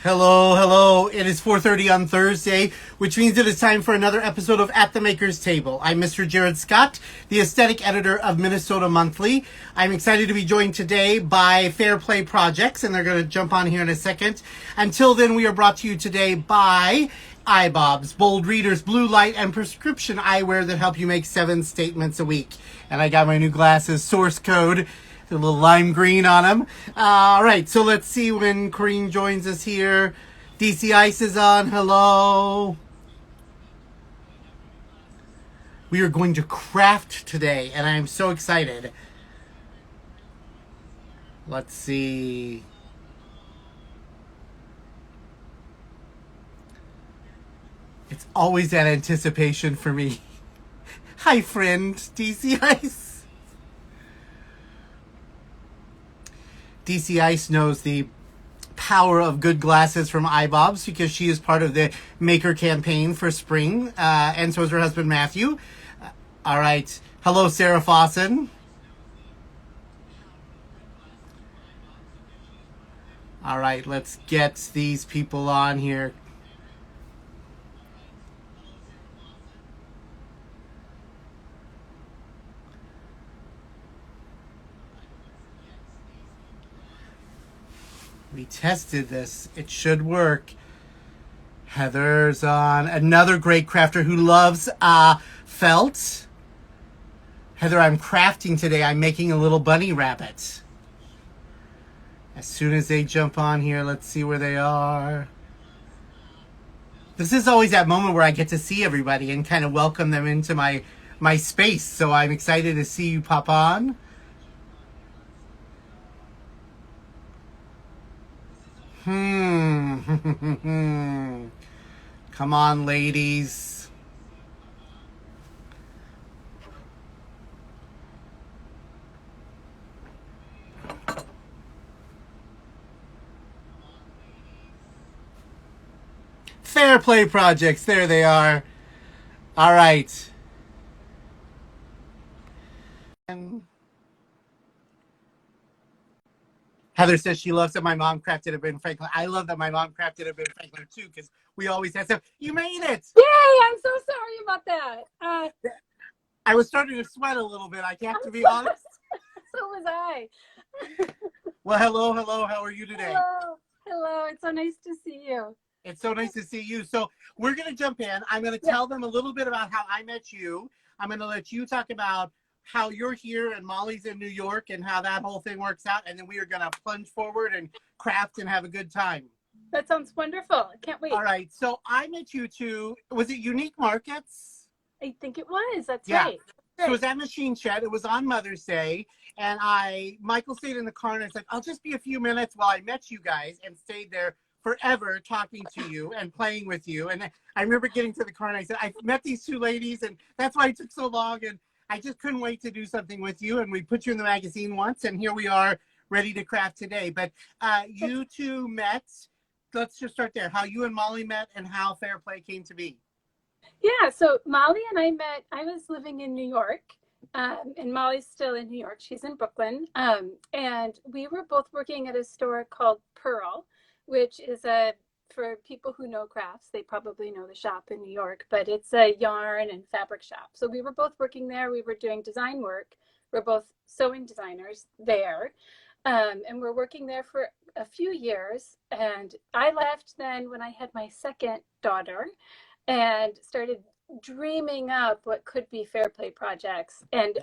Hello, hello. It is 4:30 on Thursday, which means it is time for another episode of At the Maker's Table. I'm Mr. Jared Scott, the aesthetic editor of Minnesota Monthly. I'm excited to be joined today by Fair Play Projects, and they're going to jump on here in a second. Until then, we are brought to you today by iBobs, Bold Readers, Blue Light, and prescription eyewear that help you make 7 statements a week. And I got my new glasses, source code, a little lime green on them. All right, so let's see when Corrine joins us here. DC Ice is on. Hello. We are going to craft today, and I am so excited. Let's see. It's always that anticipation for me. Hi, friend, DC Ice. DC Ice knows the power of good glasses from iBobs because she is part of the Maker campaign for spring, and so is her husband Matthew. All right. Hello, Sarah Fawson. All right, let's get these people on here. We tested this. It should work. Heather's on. Another great crafter who loves felt. Heather, I'm crafting today. I'm making a little bunny rabbit. As soon as they jump on here, let's see where they are. This is always that moment where I get to see everybody and kind of welcome them into my space. So I'm excited to see you pop on. Come on, ladies. Fair Play Projects. There they are. All right. And Heather says she loves that my mom crafted a Ben Franklin. I love that my mom crafted a Ben Franklin too because we always had stuff. You made it! Yay! I'm so sorry about that. I was starting to sweat a little bit. I have to be honest. So was I. Well, hello, hello. How are you today? Hello. It's so nice to see you. It's so nice to see you. So we're going to jump in. I'm going to tell them a little bit about how I met you. I'm going to let you talk about how you're here and Molly's in New York and how that whole thing works out. And then we are going to plunge forward and craft and have a good time. That sounds wonderful. I can't wait. All right. So I met you two. Was it Unique Markets? I think it was. That's right. So it was at Machine Shed. It was on Mother's Day. And Michael stayed in the car and I said, I'll just be a few minutes while I met you guys, and stayed there forever talking to you and playing with you. And I remember getting to the car and I said, I met these two ladies and that's why it took so long. And I just couldn't wait to do something with you. And we put you in the magazine once, and here we are ready to craft today. But you two met. Let's just start there. How you and Molly met and how Fair Play came to be. Yeah. So Molly and I met. I was living in New York, and Molly's still in New York. She's in Brooklyn. And we were both working at a store called Pearl, which is for people who know crafts, they probably know the shop in New York, but it's a yarn and fabric shop. So we were both working there. We were doing design work. We're both sewing designers there. And we're working there for a few years. And I left then when I had my second daughter and started dreaming up what could be Fair Play Projects. And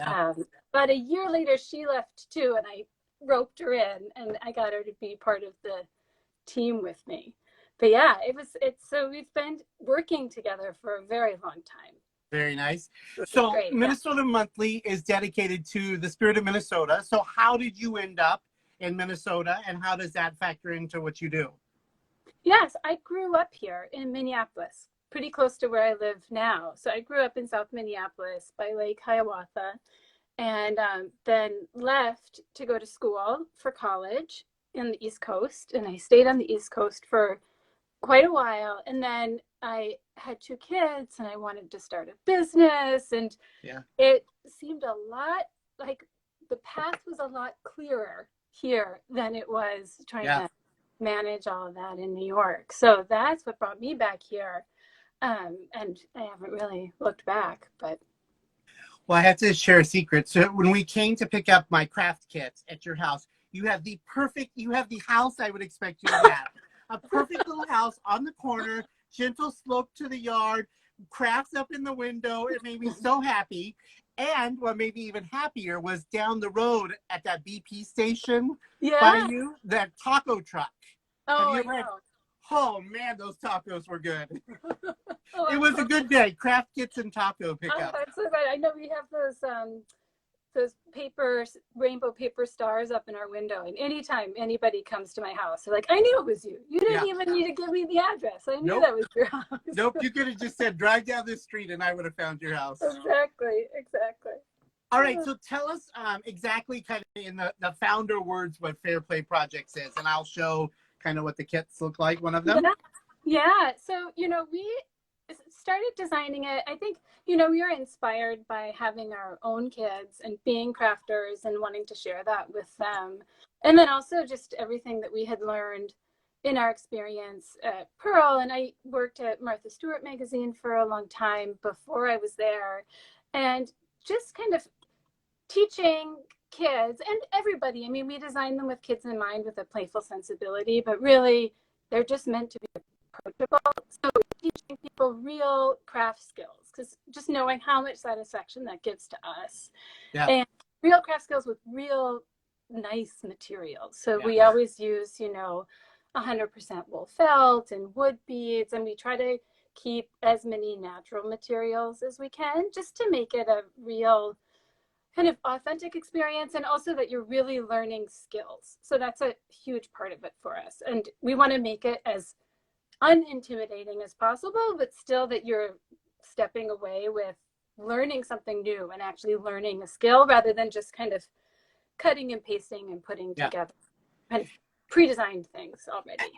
about a year later, she left too, and I roped her in, and I got her to be part of the team with me. But yeah, so we've been working together for a very long time. Very nice. So great, Minnesota Monthly is dedicated to the spirit of Minnesota. So how did you end up in Minnesota, and how does that factor into what you do? Yes, I grew up here in Minneapolis, pretty close to where I live now. So I grew up in South Minneapolis by Lake Hiawatha, and then left to go to school for college in the East Coast. And I stayed on the East Coast for quite a while. And then I had 2 kids and I wanted to start a business. And it seemed a lot like the path was a lot clearer here than it was trying to manage all of that in New York. So that's what brought me back here. And I haven't really looked back, but Well, I have to share a secret. So when we came to pick up my craft kits at your house, you have the house I would expect you to have. A perfect little house on the corner, gentle slope to the yard, crafts up in the window. It made me so happy. And what made me even happier was down the road at that BP station by yeah. you, that taco truck. Have Oh, you I ever had? know. Oh man, those tacos were good. Oh, It I'm was so a good day. Craft kits and taco oh, pickup. I'm so glad. I know we have those paper rainbow paper stars up in our window, and anytime anybody comes to my house, they're like, I knew it was you. You didn't Yeah. even need to give me the address. I knew Nope. that was your house. Nope. You could have just said drive down this street and I would have found your house. Exactly. All right. So tell us exactly kind of in the founder words what Fair Play Projects is, and I'll show kind of what the kits look like, one of them. Yeah, yeah. So, we started designing it. I think, we were inspired by having our own kids and being crafters and wanting to share that with them. And then also just everything that we had learned in our experience at Pearl. And I worked at Martha Stewart magazine for a long time before I was there. And just kind of teaching kids and everybody. I mean, we design them with kids in mind with a playful sensibility, but really they're just meant to be approachable. So teaching people real craft skills, because just knowing how much satisfaction that gives to us, Yeah. and real craft skills with real nice materials. So Yeah. we always use, 100% wool felt and wood beads, and we try to keep as many natural materials as we can just to make it a real kind of authentic experience, and also that you're really learning skills. So that's a huge part of it for us. And we want to make it as unintimidating as possible, but still that you're stepping away with learning something new and actually learning a skill rather than just kind of cutting and pasting and putting Yeah. together kind of pre-designed things already.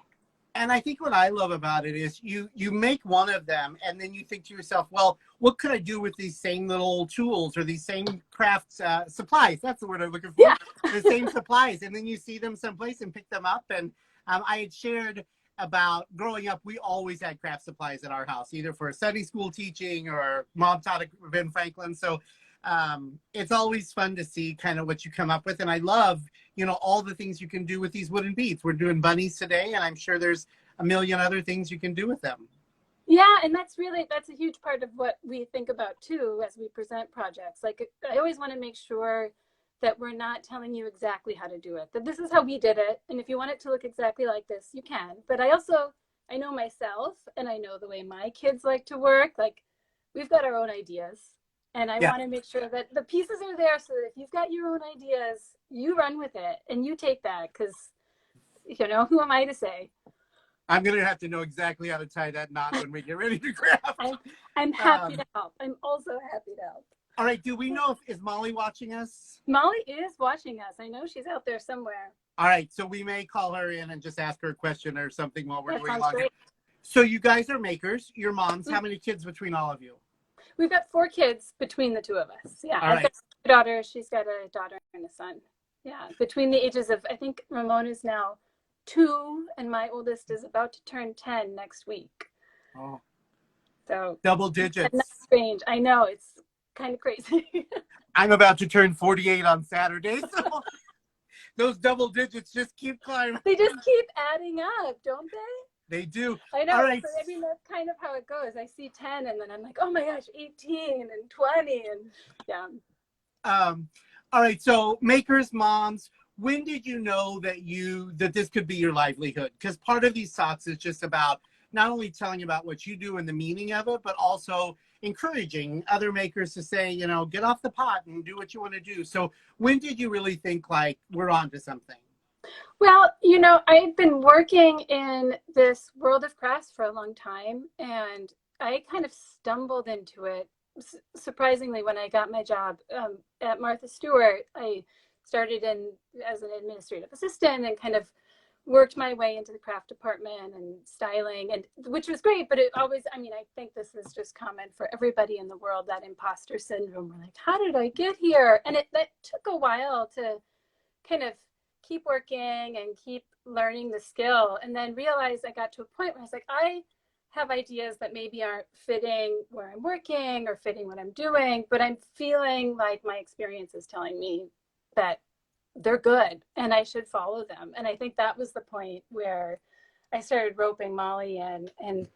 And I think what I love about it is you make one of them and then you think to yourself, well, what could I do with these same little tools or these same crafts supplies? That's the word I'm looking for. Yeah. The same supplies, and then you see them someplace and pick them up. And I had shared about growing up, we always had craft supplies at our house, either for Sunday school teaching or mom taught at Ben Franklin. So it's always fun to see kind of what you come up with, and I love all the things you can do with these wooden beads. We're doing bunnies today, and I'm sure there's a million other things you can do with them. Yeah, and that's a huge part of what we think about too as we present projects. Like, I always want to make sure that we're not telling you exactly how to do it, that this is how we did it, and if you want it to look exactly like this, you can. But I know myself, and I know the way my kids like to work. Like, we've got our own ideas, and I Yeah. want to make sure that the pieces are there so that if you've got your own ideas, you run with it and you take that, because who am I to say? I'm going to have to know exactly how to tie that knot when we get ready to craft. I'm happy to help. I'm also happy to help. All right. Do we know is Molly watching us? Molly is watching us. I know she's out there somewhere. All right. So we may call her in and just ask her a question or something while we're doing laundry. Great. So you guys are makers. Your moms. How many kids between all of you? We've got 4 kids between the 2 of us. Yeah. All I've right. got a daughter. She's got a daughter and a son. Yeah. Between the ages of, I think Ramon is now 2 and my oldest is about to turn 10 next week. Oh. So Double digits. That's strange. I know, it's kind of crazy. I'm about to turn 48 on Saturday, so those double digits just keep climbing. They just keep adding up, don't they? They do. I know. All right. So, I mean, that's kind of how it goes. I see 10 and then I'm like, oh my gosh, 18 and 20 and yeah. All right. So makers, moms, when did you know that this could be your livelihood? Because part of these talks is just about not only telling about what you do and the meaning of it, but also encouraging other makers to say, get off the pot and do what you want to do. So when did you really think like we're on to something? Well, I've been working in this world of crafts for a long time, and I kind of stumbled into it. Surprisingly, when I got my job at Martha Stewart, I started as an administrative assistant and kind of worked my way into the craft department and styling, and which was great. But it always, I think this is just common for everybody in the world, that imposter syndrome. We're like, how did I get here? And that took a while to kind of keep working and keep learning the skill, and then realized I got to a point where I was like, I have ideas that maybe aren't fitting where I'm working or fitting what I'm doing, but I'm feeling like my experience is telling me that they're good and I should follow them. And I think that was the point where I started roping Molly in and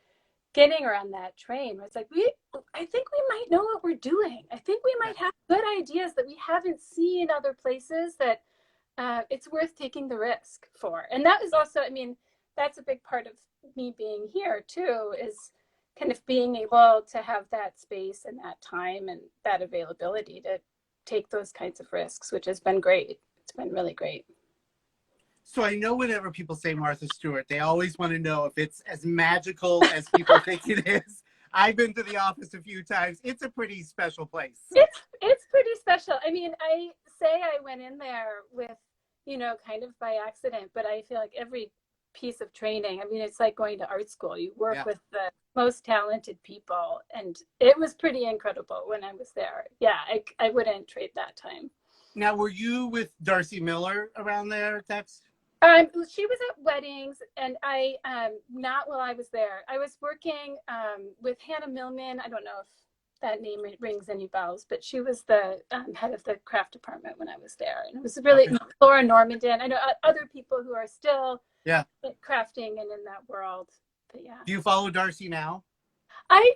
getting her on that train. It's like, I think we might know what we're doing. I think we might have good ideas that we haven't seen other places that it's worth taking the risk for. And that was also, I mean, that's a big part of me being here too, is kind of being able to have that space and that time and that availability to take those kinds of risks, which has been great. It's been really great. So I know whenever people say Martha Stewart, they always want to know if it's as magical as people think it is. I've been to the office a few times. It's a pretty special place. It's pretty special. I mean, I say I went in there with, kind of by accident, but I feel like every piece of training, I mean, it's like going to art school. You work with the most talented people, and it was pretty incredible when I was there. Yeah, I wouldn't trade that time. Now, were you with Darcy Miller around there? She was at weddings, and I not while I was there. I was working with Hannah Millman. I don't know if that name rings any bells, but she was the head of the craft department when I was there, and it was really Laura Normandin. I know other people who are still crafting and in that world. But yeah. Do you follow Darcy now? I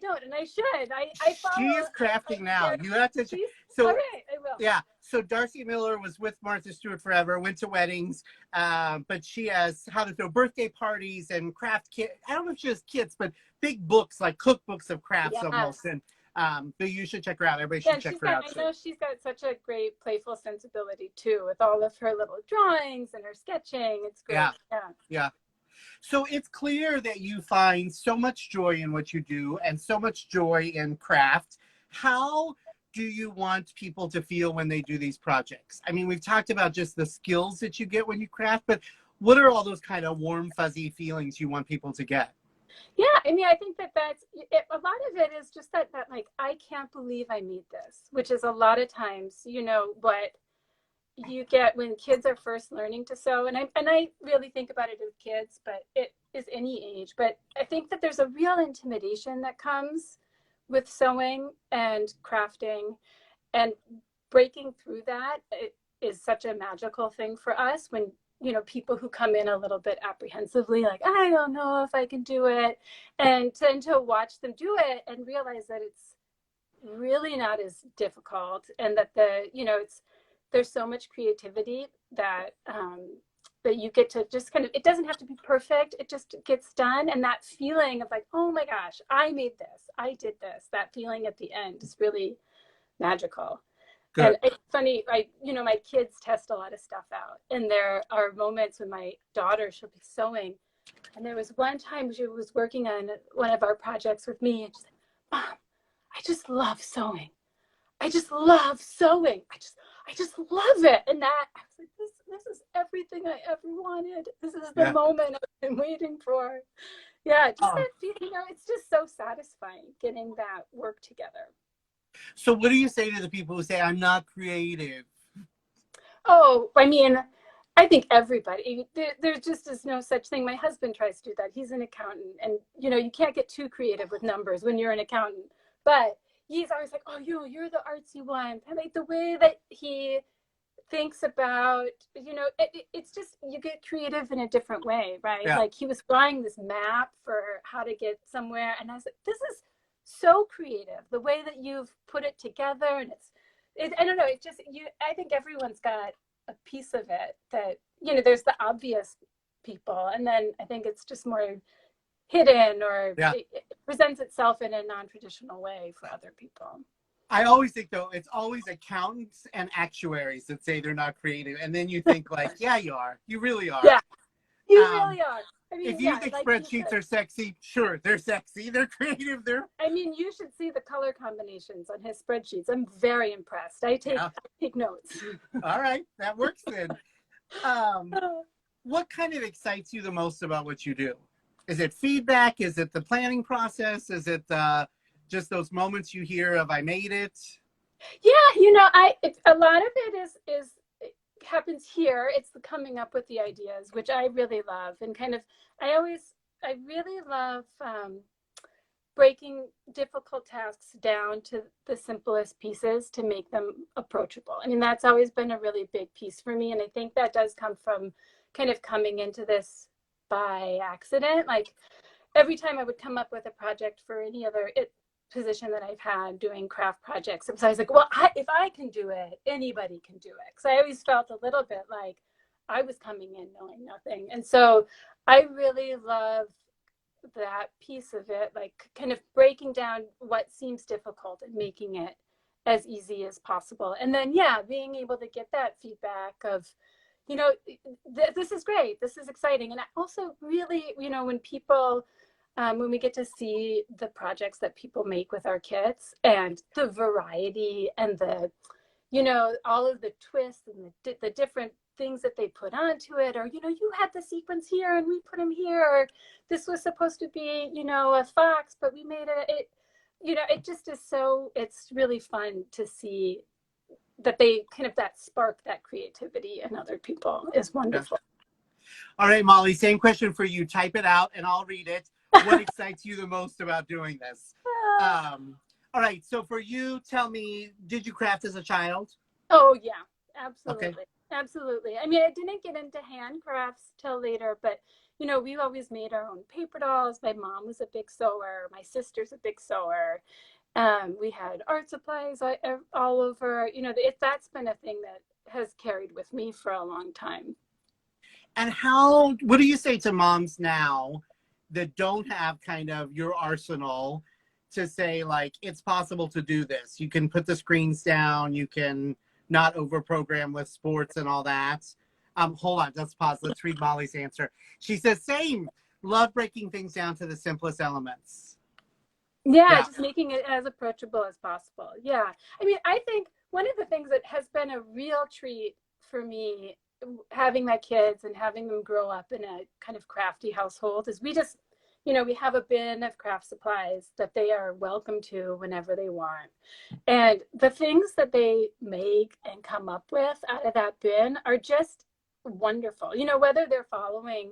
don't, and I should. I follow. She is crafting now. You have to. So all right, I will. Yeah. So Darcy Miller was with Martha Stewart forever. Went to weddings, but she has how to throw birthday parties and craft kit. I don't know if she has kits, but big books like cookbooks of crafts almost. And but you should check her out. Everybody should check her out. I know she's got such a great playful sensibility too, with all of her little drawings and her sketching. It's great. Yeah. So it's clear that you find so much joy in what you do and so much joy in craft. How do you want people to feel when they do these projects? I mean, we've talked about just the skills that you get when you craft, but what are all those kind of warm, fuzzy feelings you want people to get? Yeah, I mean, I think that's a lot of it is just that like, I can't believe I made this, which is a lot of times, what you get when kids are first learning to sew, and I really think about it with kids, but it is any age. But I think that there's a real intimidation that comes with sewing and crafting, and breaking through that is such a magical thing for us when people who come in a little bit apprehensively, like, I don't know if I can do it, and then to watch them do it and realize that it's really not as difficult, and that there's so much creativity that that you get to just kind of, it doesn't have to be perfect. It just gets done. And that feeling of like, oh my gosh, I made this, I did this, that feeling at the end is really magical. Good. And it's funny, my kids test a lot of stuff out. And there are moments when my daughter, she'll be sewing. And there was one time she was working on one of our projects with me, and she's like, Mom, I just love sewing. I just love sewing. I just love it. And that, I was like, this is everything I ever wanted. This is the moment I've been waiting for. Yeah, just that, it's just so satisfying getting that work together. So what do you say to the people who say, I'm not creative? Oh, I mean, I think everybody, there just is no such thing. My husband tries to do that. He's an accountant, and you can't get too creative with numbers when you're an accountant, but he's always like, oh, you're the artsy one. And like the way that he thinks about, it's just, you get creative in a different way, right? Yeah. Like he was drawing this map for how to get somewhere, and I was like, this is so creative, the way that you've put it together. And I don't know, I think everyone's got a piece of it that, there's the obvious people, and then I think it's just more hidden, or it presents itself in a non-traditional way for other people. I always think, though, it's always accountants and actuaries that say they're not creative, and then you think like, yeah, you are. You really are. Yeah, you really are. I mean, if you think like spreadsheets are sexy, sure, they're sexy. They're creative. You should see the color combinations on his spreadsheets. I'm very impressed. I take notes. All right, that works then. What kind of excites you the most about what you do? Is it feedback? Is it the planning process? Is it just those moments you hear of I made it? Yeah, a lot of it is happens here. It's the coming up with the ideas, which I really love. And kind of, I really love breaking difficult tasks down to the simplest pieces to make them approachable. I mean, that's always been a really big piece for me. And I think that does come from kind of coming into this by accident. Like every time I would come up with a project for any other position that I've had doing craft projects, it was always like, well, if I can do it, anybody can do it. Because I always felt a little bit like I was coming in knowing nothing. And so I really love that piece of it, like kind of breaking down what seems difficult and making it as easy as possible. And then, yeah, being able to get that feedback of, this is great, this is exciting. And I also really, when people, when we get to see the projects that people make with our kits and the variety and the, all of the twists and the different things that they put onto it, or you had the sequence here and we put them here, or this was supposed to be a fox but we made it just is so, it's really fun to see that they kind of that spark, that creativity in other people is wonderful. All right, Molly, same question for you. Type it out and I'll read it. What excites you the most about doing this? All right, so for you, tell me, did you craft as a child? Oh yeah, absolutely. Okay. Absolutely. I mean, I didn't get into handcrafts till later, but we always made our own paper dolls. My mom was a big sewer. My sister's a big sewer. We had art supplies all over. That's been a thing that has carried with me for a long time. And what do you say to moms now that don't have kind of your arsenal to say, like, it's possible to do this? You can put the screens down. You can not overprogram with sports and all that. Hold on, let's pause. Let's read Molly's answer. She says, same. Love breaking things down to the simplest elements. Yeah, just making it as approachable as possible. Yeah. I mean, I think one of the things that has been a real treat for me, having my kids and having them grow up in a kind of crafty household, is we just, we have a bin of craft supplies that they are welcome to whenever they want. And the things that they make and come up with out of that bin are just wonderful. Whether they're following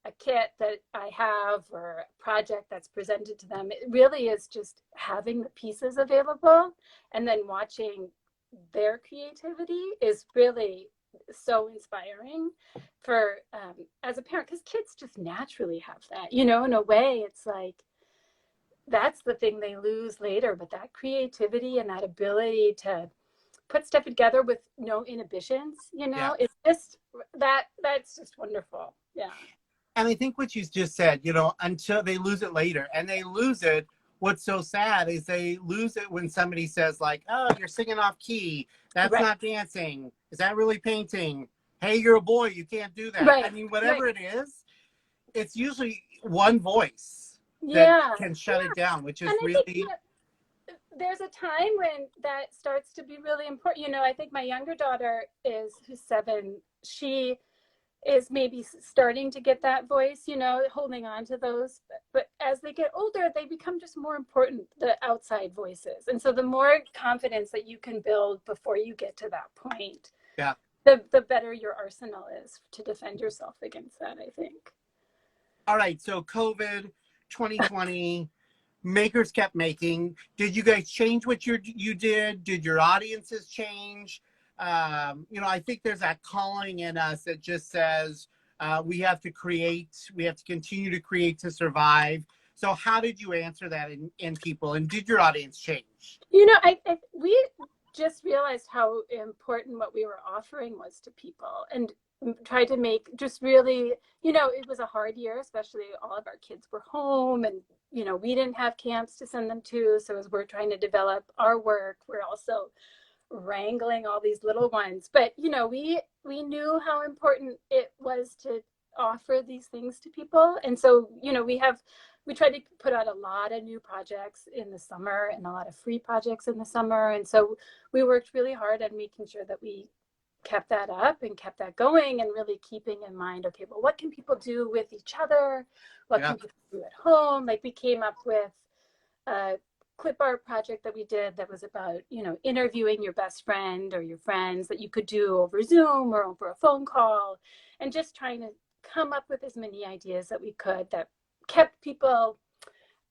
a kit that I have or a project that's presented to them, it really is just having the pieces available and then watching their creativity is really so inspiring for as a parent, because kids just naturally have that, in a way. It's like that's the thing they lose later, but that creativity and that ability to put stuff together with no inhibitions, it's just that's just wonderful. Yeah. And I think what you just said, until they lose it later, and they lose it. What's so sad is they lose it when somebody says, like, oh, you're singing off key. That's right. Not dancing. Is that really painting? Hey, you're a boy. You can't do that. Right. I mean, whatever it is, it's usually one voice that can shut it down, which is and I really... think, there's a time when that starts to be really important. I think my younger daughter who's 7, she is maybe starting to get that voice, holding on to those. But as they get older, they become just more important, the outside voices. And so the more confidence that you can build before you get to that point, the better your arsenal is to defend yourself against that, I think. All right. So COVID, 2020, makers kept making. Did you guys change what you did? Did your audiences change? I think there's that calling in us that just says we have to create, we have to continue to create to survive. So how did you answer that in people, and did your audience change? We just realized how important what we were offering was to people, and tried to make just really, it was a hard year, especially all of our kids were home, and we didn't have camps to send them to. So as we're trying to develop our work, we're also wrangling all these little ones. But we knew how important it was to offer these things to people. And so we tried to put out a lot of new projects in the summer and a lot of free projects in the summer. And so we worked really hard at making sure that we kept that up and kept that going, and really keeping in mind, okay, well, what can people do with each other? What can people do at home? Like, we came up with clip art project that we did that was about, interviewing your best friend or your friends that you could do over Zoom or over a phone call, and just trying to come up with as many ideas that we could that kept people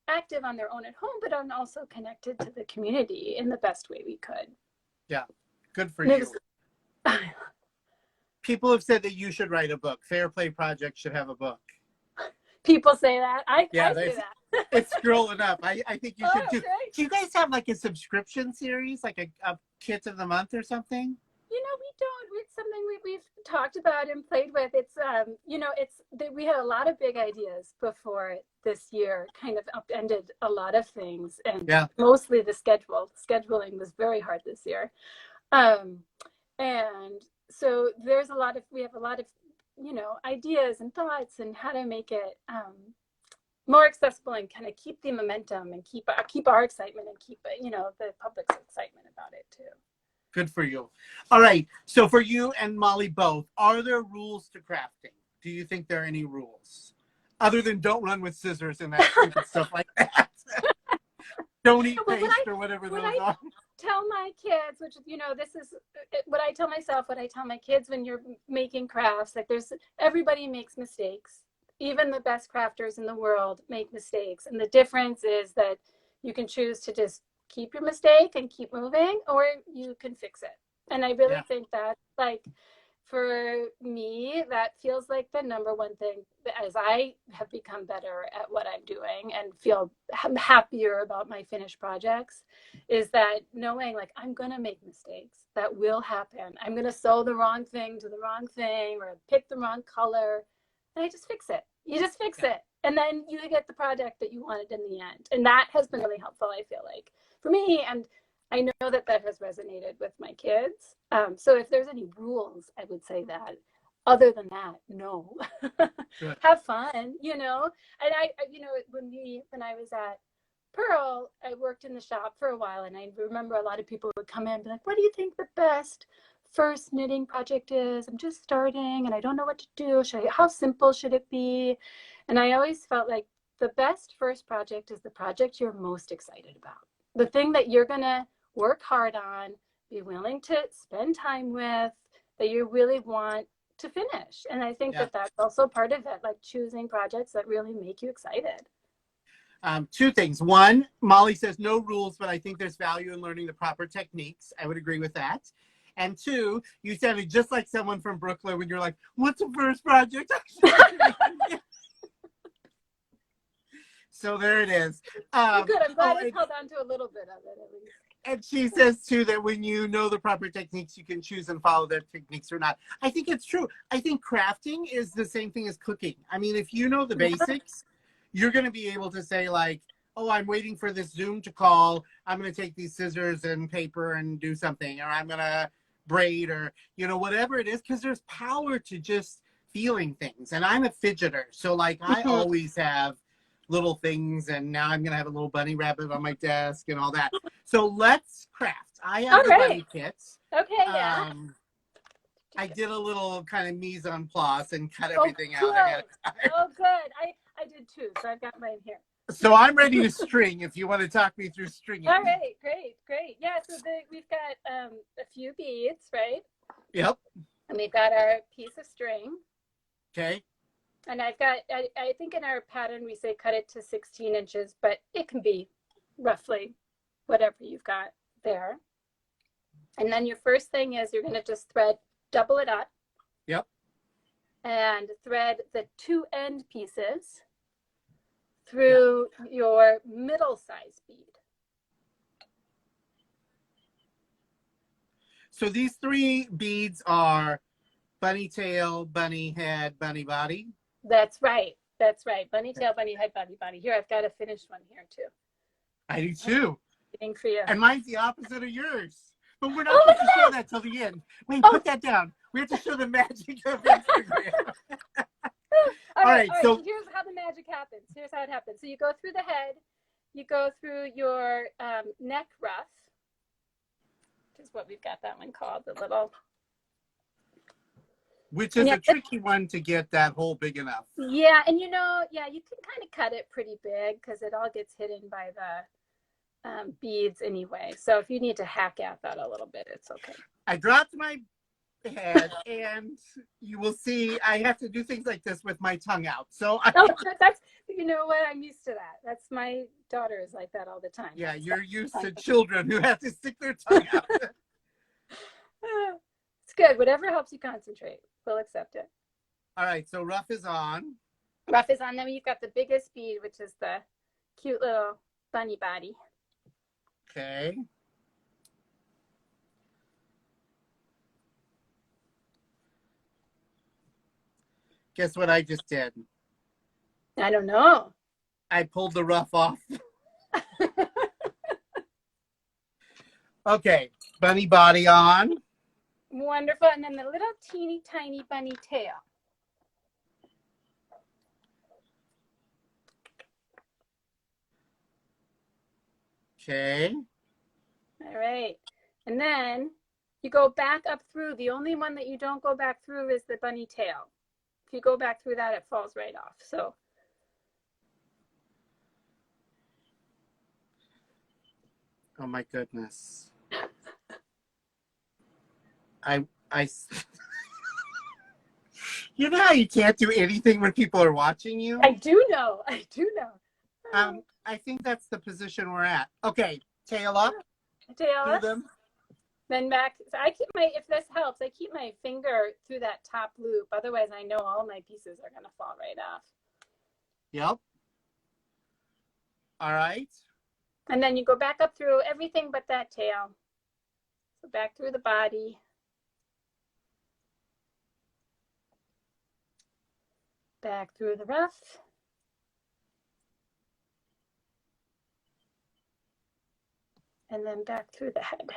active on their own at home, but also connected to the community in the best way we could. Yeah, good for you. People have said that you should write a book. Fair Play Project should have a book. People say that. I say that. It's scrolling up. I think you should too. Great. Do you guys have like a subscription series, like a Kids of the Month or something? We don't. It's something we've talked about and played with. It's we had a lot of big ideas before this year kind of upended a lot of things, and mostly the scheduling was very hard this year. And so we have a lot of ideas and thoughts and how to make it more accessible and kind of keep the momentum and keep our excitement and keep the public's excitement about it too. Good for you. All right. So for you and Molly both, are there rules to crafting? Do you think there are any rules other than don't run with scissors and that stupid stuff like that? Don't eat paste or whatever those are. Tell my kids, which this is what I tell myself, what I tell my kids when you're making crafts, like everybody makes mistakes. Even the best crafters in the world make mistakes, and the difference is that you can choose to just keep your mistake and keep moving, or you can fix it. And I really think that, like, for me, that feels like the number one thing as I have become better at what I'm doing and feel happier about my finished projects, is that knowing, like, I'm going to make mistakes. That will happen. I'm going to sew the wrong thing to the wrong thing or pick the wrong color, and I just fix it. You just fix it. And then you get the project that you wanted in the end. And that has been really helpful, I feel like, for me. And I know that has resonated with my kids. So if there's any rules, I would say that. Other than that, no. Have fun, And I when I was at Pearl, I worked in the shop for a while, and I remember a lot of people would come in and be like, what do you think the best first knitting project is? I'm just starting and I don't know what to do. How simple should it be? And I always felt like the best first project is the project you're most excited about. The thing that you're going to work hard on, be willing to spend time with, that you really want to finish. And I think that that's also part of it, like choosing projects that really make you excited. Two things. One, Molly says no rules, but I think there's value in learning the proper techniques. I would agree with that. And two, you sounded just like someone from Brooklyn when you're like, what's the first project? So there it is. Good. I'm glad I held on to a little bit of it at least. And she says, too, that when you know the proper techniques, you can choose and follow their techniques or not. I think it's true. I think crafting is the same thing as cooking. I mean, if you know the basics, you're going to be able to say, like, oh, I'm waiting for this Zoom to call. I'm going to take these scissors and paper and do something. Or I'm going to braid or, whatever it is. Because there's power to just feeling things. And I'm a fidgeter. So, like, I always have little things, and now I'm gonna have a little bunny rabbit on my desk and all that. So let's craft. I have the bunny kits. Okay, yeah. I did a little kind of mise en place and cut everything out ahead of time. Oh, good. I did too, so I've got mine here. So I'm ready to string if you want to talk me through stringing. All right, great. Yeah, so we've got a few beads, right? Yep. And we've got our piece of string. Okay. And I've got, I think in our pattern, we say cut it to 16 inches, but it can be roughly whatever you've got there. And then your first thing is you're going to just double it up. Yep. And thread the two end pieces through your middle size bead. So these three beads are bunny tail, bunny head, bunny body. That's right. Bunny tail, bunny head, bunny body. Here, I've got a finished one here too. I do too. Waiting for you. And mine's the opposite of yours. But we're not supposed to show that till the end. Wait, put that down. We have to show the magic of Instagram. All right. So here's how the magic happens. Here's how it happens. So you go through the head, you go through your neck ruff, which is what we've got that one called, the little. Which is a tricky one to get that hole big enough. Yeah, and you can kind of cut it pretty big because it all gets hidden by beads anyway. So if you need to hack at that a little bit, it's okay. I dropped my head, and you will see I have to do things like this with my tongue out. So That's, you know what? I'm used to that. That's my daughter is like that all the time. Yeah, you're used to children who have to stick their tongue out. It's good. Whatever helps you concentrate, we'll accept it. All right, so rough is on. Rough is on. Then you've got the biggest bead, which is the cute little bunny body. Okay. Guess what I just did? I don't know. I pulled the rough off. Okay, bunny body on. Wonderful. And then the little teeny tiny bunny tail. Okay. All right. And then you go back up through. The only one that you don't go back through is the bunny tail. If you go back through that, it falls right off. So. Oh my goodness. I You know how you can't do anything when people are watching you? I do know. I think that's the position we're at. Okay, tail up. Tail up. Do them. Then back. So I keep my, if this helps, I keep my finger through that top loop. Otherwise, I know all my pieces are going to fall right off. Yep. All right. And then you go back up through everything but that tail. So back through the body. Back through the ruff. And then back through the head.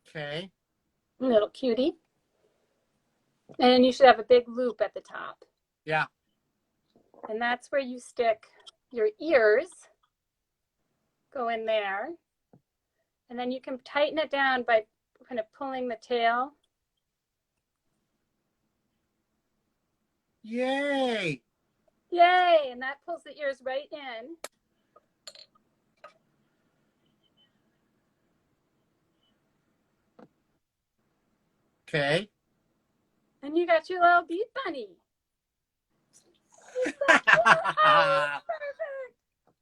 Okay. Little cutie. And then you should have a big loop at the top. Yeah. And that's where you stick your ears. Go in there. And then you can tighten it down by kind of pulling the tail. Yay. Yay! And that pulls the ears right in. Okay. And you got your little bead bunny.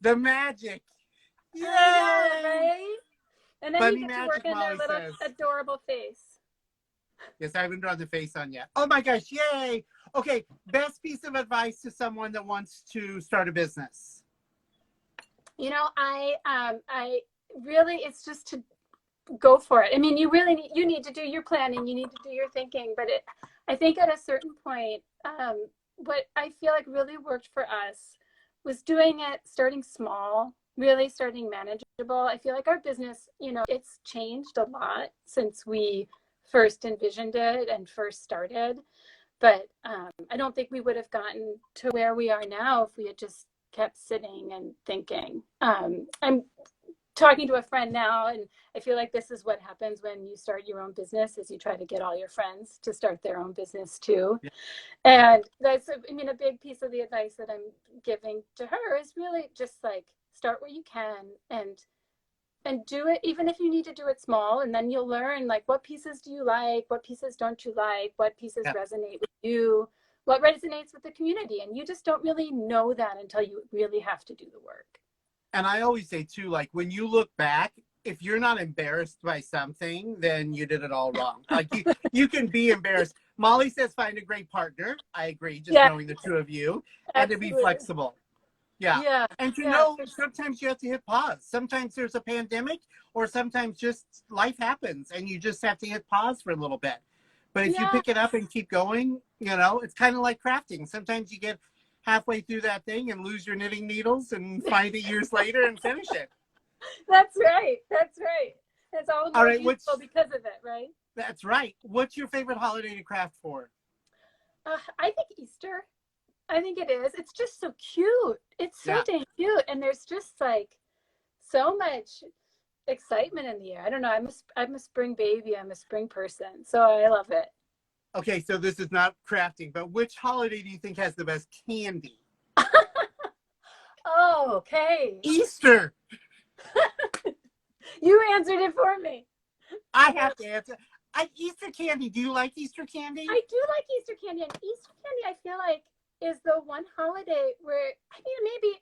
The magic. Yay! Right? And then Bunny you get to magic, work in their Molly little says. adorable face. Yes, I haven't drawn the face on yet. Oh my gosh, yay! Okay, best piece of advice to someone that wants to start a business. You know, I really, it's just to go for it. I mean, you need to do your planning, you need to do your thinking, but I think at a certain point, what I feel like really worked for us was doing it, starting small, really starting manageable. I feel like our business, you know, it's changed a lot since we first envisioned it and first started. But I don't think we would have gotten to where we are now if we had just kept sitting and thinking. I'm talking to a friend now, and I feel like this is what happens when you start your own business, is you try to get all your friends to start their own business too. Yeah. And that's, I mean, a big piece of the advice that I'm giving to her is really just like, start where you can and do it, even if you need to do it small, and then you'll learn, like, what pieces do you like, what pieces don't you like, what pieces resonate with you, what resonates with the community, and you just don't really know that until you really have to do the work. And I always say too, like, when you look back, if you're not embarrassed by something, then you did it all wrong. Like, you can be embarrassed. Molly says find a great partner. I agree, just knowing the two of you. And to be flexible. Yeah. And to know sometimes you have to hit pause. Sometimes there's a pandemic, or sometimes just life happens and you just have to hit pause for a little bit. But if you pick it up and keep going, you know, it's kind of like crafting. Sometimes you get halfway through that thing and lose your knitting needles and find it years later and finish it. That's right. It's all more beautiful because of it, right? That's right. What's your favorite holiday to craft for? I think Easter. I think it is. It's just so cute. It's so dang cute. And there's just like so much excitement in the air. I don't know. I'm a spring baby. I'm a spring person. So I love it. Okay, so this is not crafting, but which holiday do you think has the best candy? Oh, okay. Easter. You answered it for me. I have to answer. Easter candy. Do you like Easter candy? I do like Easter candy, and Easter candy I feel like is the one holiday where I mean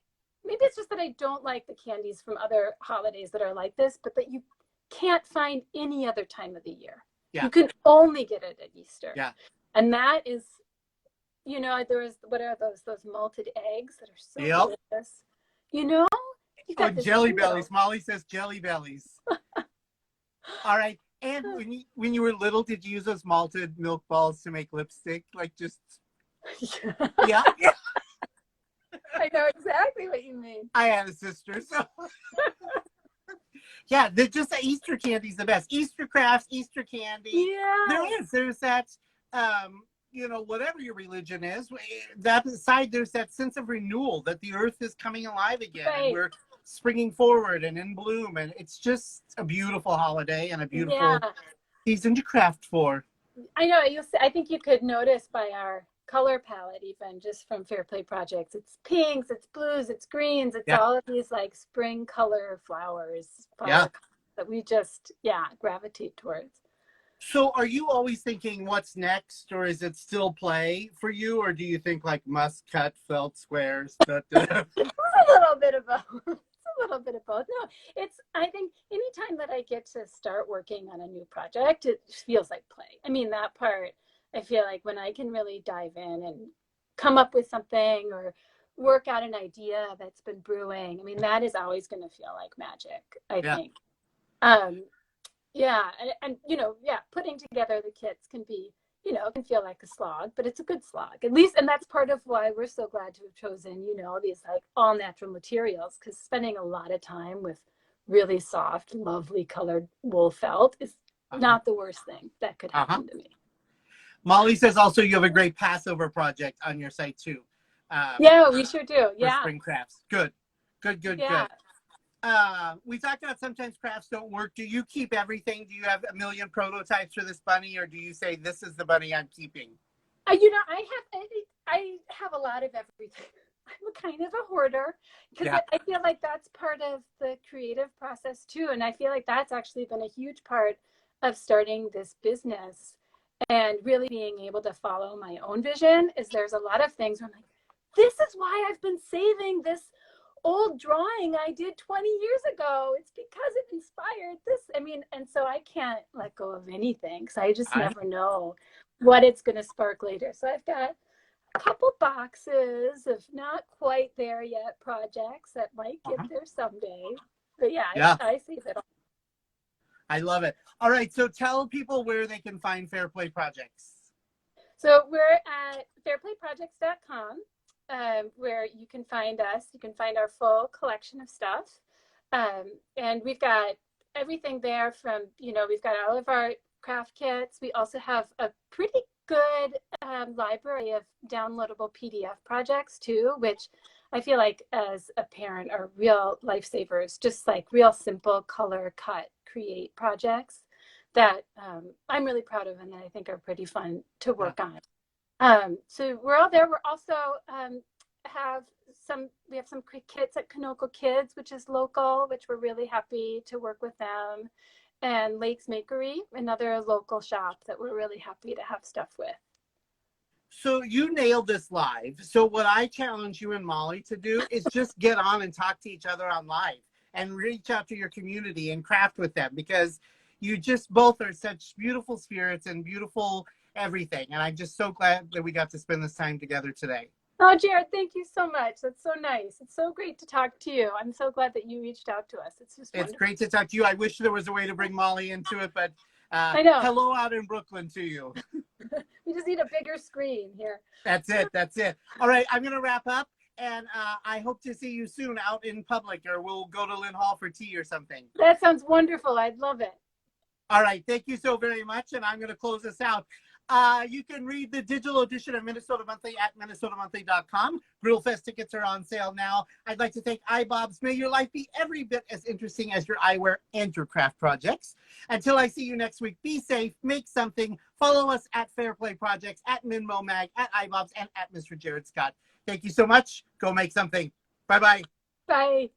maybe it's just that I don't like the candies from other holidays that are like this, but that you can't find any other time of the year. Yeah. You can only get it at Easter. Yeah. And that is, there is, what are those malted eggs that are so delicious. You got this Jelly bellies. Molly says jelly bellies. All right. And when you were little, did you use those malted milk balls to make lipstick? Like just yeah. I know exactly what you mean. I had a sister, so yeah, just the Easter candy's the best. Easter crafts, Easter candy. Yeah. There's that whatever your religion is, that aside, there's that sense of renewal that the earth is coming alive again. Right. And we're springing forward and in bloom. And it's just a beautiful holiday and a beautiful season to craft for. I know. I think you could notice by our color palette, even just from Fair Play Projects, it's pinks, it's blues, it's greens, it's all of these like spring color flowers that we just gravitate towards. So are you always thinking what's next, or is it still play for you, or do you think like must cut felt squares? It's a little bit of both. It's a little bit of both. No, I think anytime that I get to start working on a new project, it feels like play. I mean, that part, I feel like when I can really dive in and come up with something or work out an idea that's been brewing, I mean, that is always going to feel like magic, I think. And putting together the kits can be, can feel like a slog, but it's a good slog, at least. And that's part of why we're so glad to have chosen, these like all natural materials, because spending a lot of time with really soft, lovely colored wool felt is not the worst thing that could happen to me. Molly says also you have a great Passover project on your site too. We sure do. For spring crafts. Good. We talked about sometimes crafts don't work. Do you keep everything? Do you have a million prototypes for this bunny, or do you say this is the bunny I'm keeping? I have a lot of everything. I'm kind of a hoarder because I feel like that's part of the creative process too, and I feel like that's actually been a huge part of starting this business and really being able to follow my own vision. Is there's a lot of things where I'm like, this is why I've been saving this old drawing I did 20 years ago. It's because it inspired this. I mean, and so I can't let go of anything because I just never know what it's going to spark later. So I've got a couple boxes of not quite there yet projects that might get there someday. But I save it all. I love it. All right, so tell people where they can find Fair Play Projects. So we're at fairplayprojects.com. Where you can find us. You can find our full collection of stuff. And we've got everything there from, we've got all of our craft kits. We also have a pretty good library of downloadable PDF projects too, which I feel like as a parent are real lifesavers, just like real simple color cut, create projects that I'm really proud of and that I think are pretty fun to work on. So we're all there. We're also we have some kits at Canoco Kids, which is local, which we're really happy to work with them, and Lakes Makery, another local shop that we're really happy to have stuff with. So you nailed this live. So what I challenge you and Molly to do is just get on and talk to each other on live and reach out to your community and craft with them, because you just both are such beautiful spirits and beautiful everything. And I'm just so glad that we got to spend this time together today. Oh, Jared, thank you so much. That's so nice. It's so great to talk to you. I'm so glad that you reached out to us. It's great to talk to you. I wish there was a way to bring Molly into it, but I know. Hello out in Brooklyn to you. We just need a bigger screen here. That's it. All right, I'm going to wrap up, and I hope to see you soon out in public, or we'll go to Lynn Hall for tea or something. That sounds wonderful. I'd love it. All right, thank you so very much, and I'm going to close this out. You can read the digital edition of Minnesota Monthly at minnesotamonthly.com. Grillfest tickets are on sale now. I'd like to thank iBobs. May your life be every bit as interesting as your eyewear and your craft projects. Until I see you next week, be safe, make something, Follow us at Fair Play Projects, at MinmoMag, at iBobs, and at Mr. Jared Scott. Thank you so much. Go make something. Bye-bye. Bye.